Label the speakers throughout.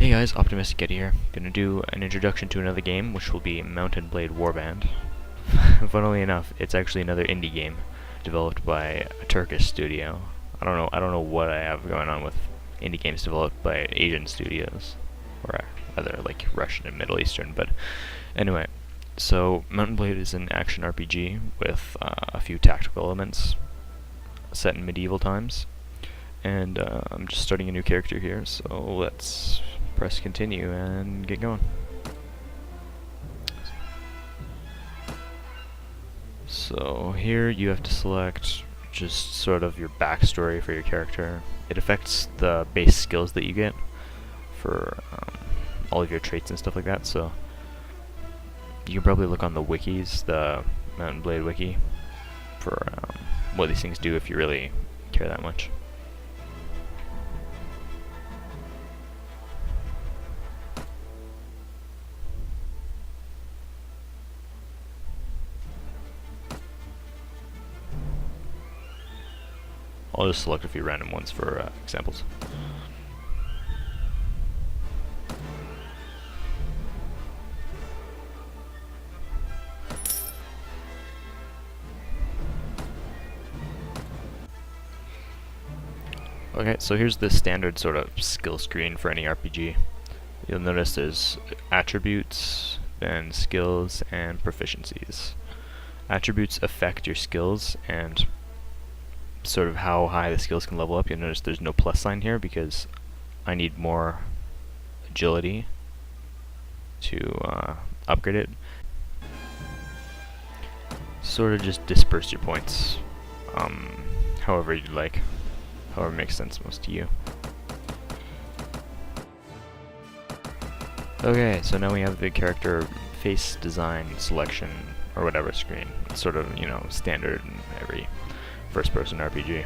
Speaker 1: Hey guys, Optimistic Getty here. Gonna do an introduction to another game, which will be Mountain Blade Warband. Funnily enough, it's actually another indie game developed by a Turkish studio. I don't know what I have going on with indie games developed by Asian studios, or other like Russian and Middle Eastern. But anyway, so Mountain Blade is an action RPG with a few tactical elements set in medieval times. And I'm just starting a new character here, so let's press continue and get going. So here you have to select just sort of your backstory for your character. It affects the base skills that you get for all of your traits and stuff like that, so you can probably look on the wikis, the Mountain Blade wiki, for what these things do if you really care that much. I'll just select a few random ones for examples. Okay, so here's the standard sort of skill screen for any RPG. You'll notice there's attributes, then skills, and proficiencies. Attributes affect your skills and sort of how high the skills can level up. You'll notice there's no plus sign here because I need more agility to upgrade it. Sort of just disperse your points however you'd like, however makes sense most to you. Okay, so now we have the character face design selection or whatever screen. It's sort of, you know, standard in every first-person RPG.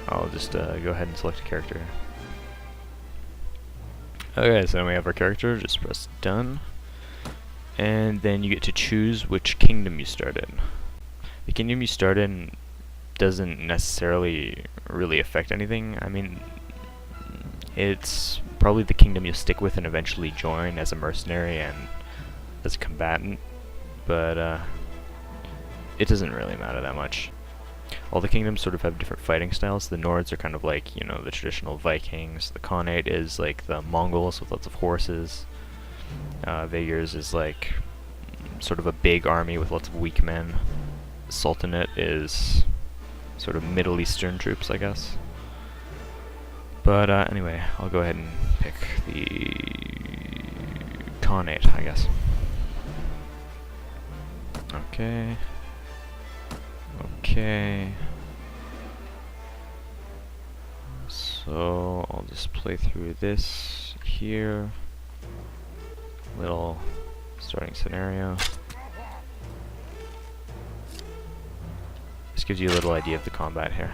Speaker 1: I'll just go ahead and select a character. Okay, so now we have our character. Just press done, and then you get to choose which kingdom you start in. The kingdom you start in doesn't necessarily really affect anything. I mean, it's probably the kingdom you'll stick with and eventually join as a mercenary and as a combatant, but it doesn't really matter that much. All the kingdoms sort of have different fighting styles. The Nords are kind of like, you know, the traditional Vikings. The Khanate is like the Mongols with lots of horses. Vaegirs is like sort of a big army with lots of weak men. Sultanate is sort of Middle Eastern troops, I guess. But anyway, I'll go ahead and pick the Khanate, I guess. Okay. Okay. So I'll just play through this here. Little starting scenario. This gives you a little idea of the combat here.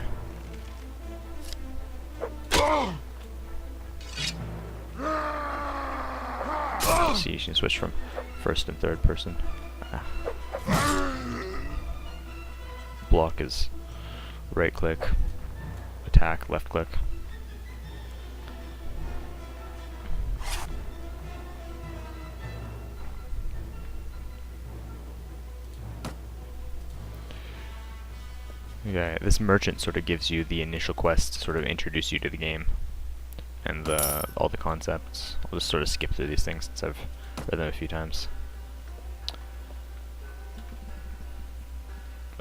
Speaker 1: See, you can switch from first and third person. Block is right click, attack, left click. Okay, this merchant sort of gives you the initial quest to sort of introduce you to the game and all the concepts. I'll just sort of skip through these things since I've read them a few times.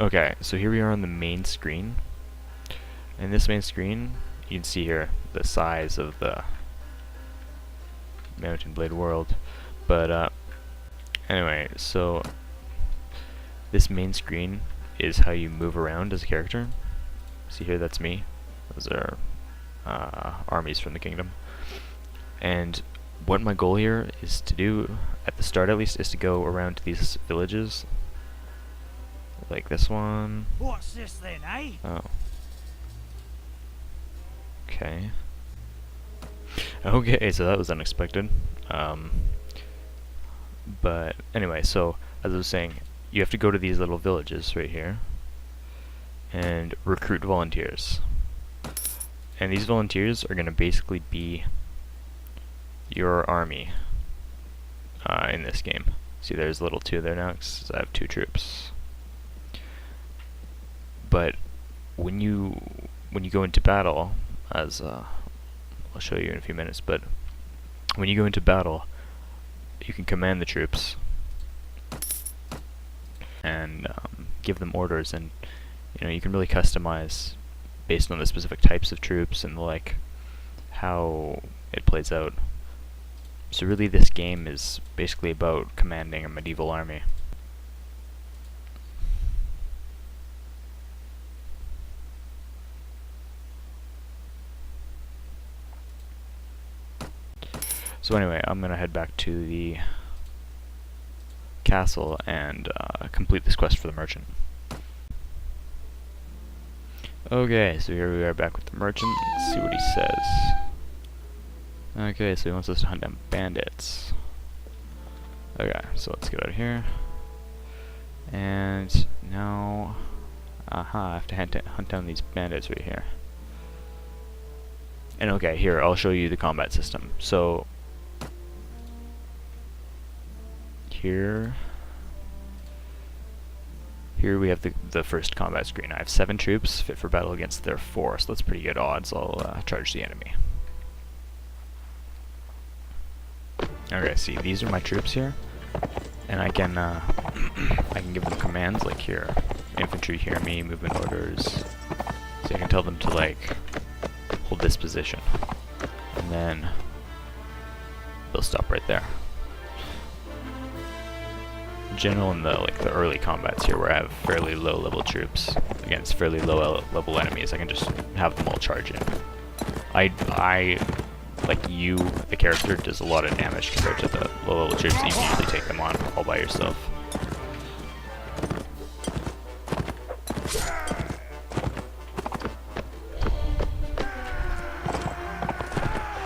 Speaker 1: Okay, so here we are on the main screen. In this main screen, you can see here the size of the Mountain Blade world. But anyway, so this main screen is how you move around as a character. See here, that's me. Those are armies from the kingdom. And what my goal here is to do, at the start at least, is to go around to these villages. Like this one.
Speaker 2: What's this then, eh?
Speaker 1: Oh. Okay. Okay, so that was unexpected. But anyway, so as I was saying, you have to go to these little villages right here and recruit volunteers. And these volunteers are going to basically be your army in this game. See, there's a little 2 there now because I have 2 troops. But when you go into battle, as I'll show you in a few minutes, but when you go into battle, you can command the troops and give them orders, and you can really customize based on the specific types of troops and like how it plays out. So really this game is basically about commanding a medieval army. So anyway, I'm gonna head back to the castle and complete this quest for the merchant. Okay, so here we are back with the merchant. Let's see what he says. Okay, so he wants us to hunt down bandits. Okay, so let's get out of here. And now, I have to hunt down these bandits right here. And okay, here, I'll show you the combat system. So, here we have the first combat screen. I have 7 troops fit for battle against their 4, so that's pretty good odds. I'll charge the enemy. Okay, see, these are my troops here, and I can I can give them commands like here, infantry hear me, movement orders. So I can tell them to like hold this position, and then they'll stop right there. In general, in the early combats here, where I have fairly low level troops against fairly low level enemies, I can just have them all charge in. I like you, the character, does a lot of damage compared to the low level troops. You can usually take them on all by yourself.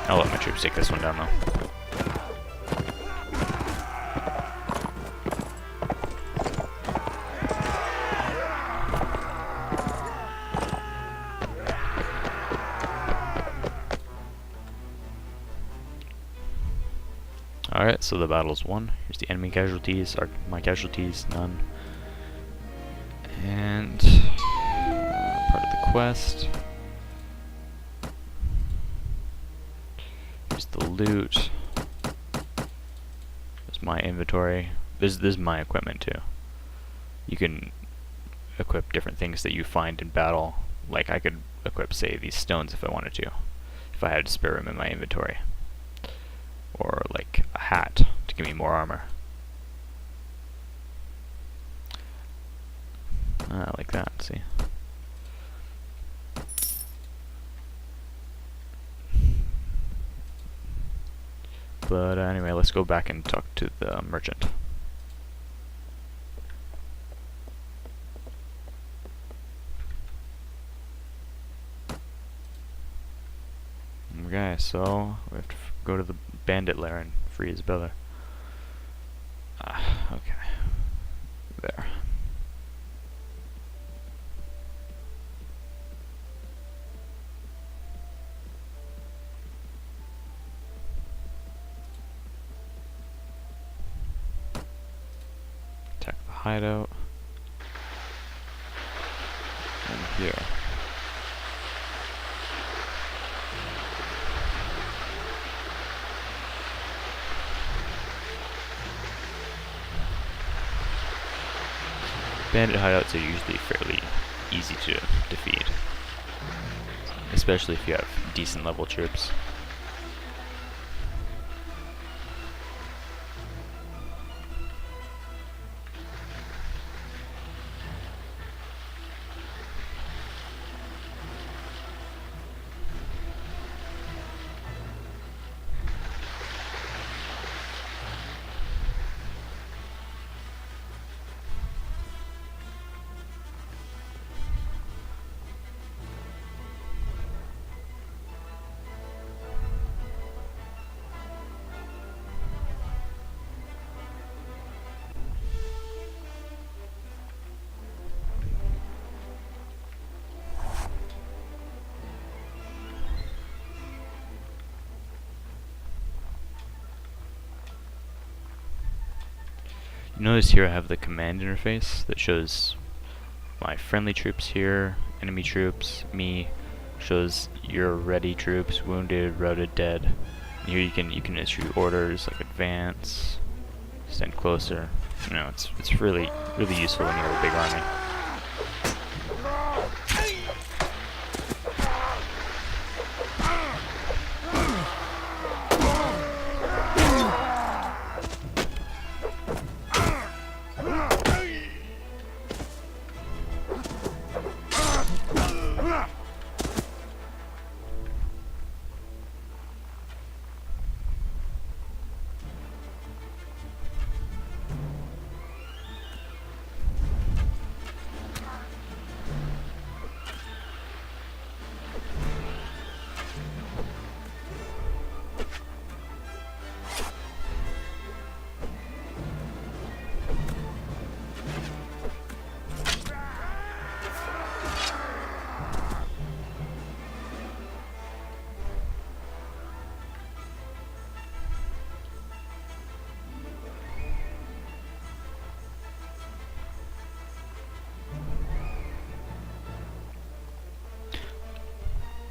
Speaker 1: I'll let my troops take this one down though. Alright, so the battle's won. Here's the enemy casualties, my casualties, none. And part of the quest. Here's the loot. There's my inventory. This is my equipment too. You can equip different things that you find in battle. Like I could equip, say, these stones if I wanted to, if I had spare room in my inventory. Or like a hat to give me more armor. Like that, see? But anyway, let's go back and talk to the merchant. Okay, so we have to go to the bandit lair and free his brother. Okay. There. Attack the hideout. And here. Bandit hideouts are usually fairly easy to defeat, especially if you have decent level troops. Notice here I have the command interface that shows my friendly troops here, enemy troops, me, shows your ready troops, wounded, routed, dead. And here you can issue orders like advance, stand closer. You know, it's really useful when you have a big army.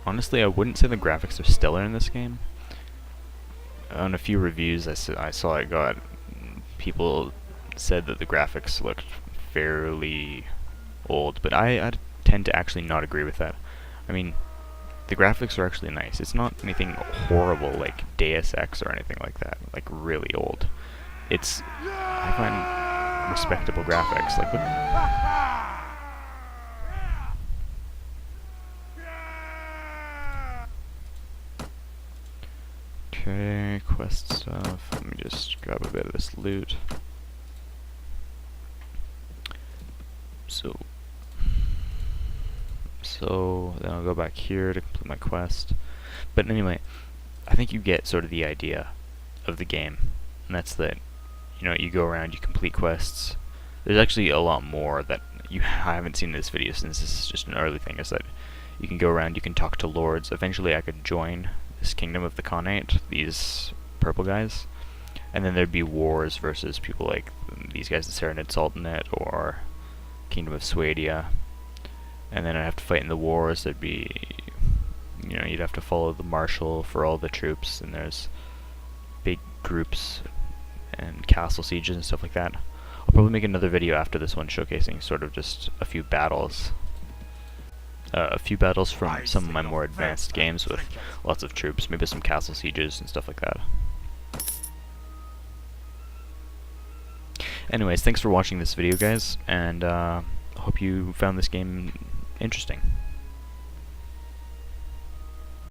Speaker 1: Honestly, I wouldn't say the graphics are stellar in this game. On a few reviews I saw I got, people said that the graphics looked fairly old, but I tend to actually not agree with that. I mean, the graphics are actually nice. It's not anything horrible like Deus Ex or anything like that, like really old. It's, I find respectable graphics. Like, look. Okay, quest stuff. Let me just grab a bit of this loot. So then I'll go back here to complete my quest. But anyway, I think you get sort of the idea of the game, and that's that, you know, you go around, you complete quests. There's actually a lot more that I haven't seen in this video, since this is just an early thing, is that you can go around, you can talk to lords. Eventually I could join this kingdom of the Khanate, these purple guys, and then there'd be wars versus people like these guys, the Serenid Sultanate or Kingdom of Swadia, and then I'd have to fight in the wars. There'd be, you know, you'd have to follow the marshal for all the troops, and there's big groups and castle sieges and stuff like that. I'll probably make another video after this one showcasing sort of just a few battles. From some of my more advanced games with lots of troops, maybe some castle sieges and stuff like that. Anyways, thanks for watching this video, guys, and I hope you found this game interesting.